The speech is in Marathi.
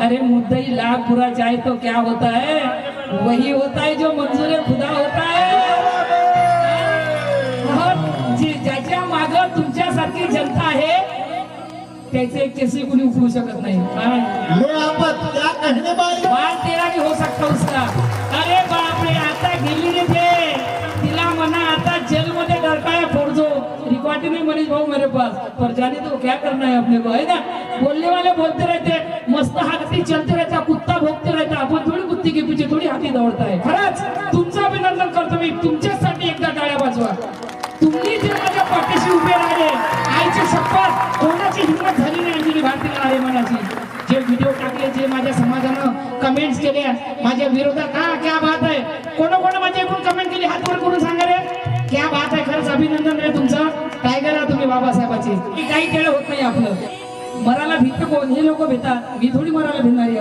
अरे मुद्दई लाख बुरा चाहे तो क्या होता है, वही होता है जो मंजूर खुदा होता है। ज्याच्या माग तुमच्यासारखी जनता आहे त्याचे एक केसरी कोणी उकळू शकत नाही। बाल तेरा भी हो सकता उसका। अरे बाप रे, आता गेली रे ते, तिला म्हणा आता जेल मध्ये डरकाया फोड़ दो। रिकॉर्डिंग में मनीष भाऊ मेरे पास, पर जाने तो क्या करना है अपने को, है ना। बोलने वाले बोलते रहते, मस्त हाथी चलते रहता, कुत्ता भोगते रहता, आपण थोडी कुत्ती के पीछे थोडी हाथी दौड़ता है। खरंच तुमचं अभिनंदन करतो मी, तुमच्यासाठी एकदा टाळ्या वाजवा। तुम्ही जे माझ्या पाठीशी उभे राहिले, आईची शपथ कोणाची हिंमत झाली नाही अंजली भारतीय आर्यमनाची। जे व्हिडिओ टाकले, जे माझ्या समाजानं कमेंट्स केले माझ्या विरोधात, हा क्या बात आहे, कोण माझ्या एकूण कमेंट केली हात वर करून सांगा रे, क्या बात आहे। खरंच अभिनंदन रे तुमचं, टायगर आहे तुम्ही बाबासाहेबाचे। काही केलं होत नाही आपलं। मराला भीत कोण, हे लोक भेटतात, मी थोडी मराला भिडणारी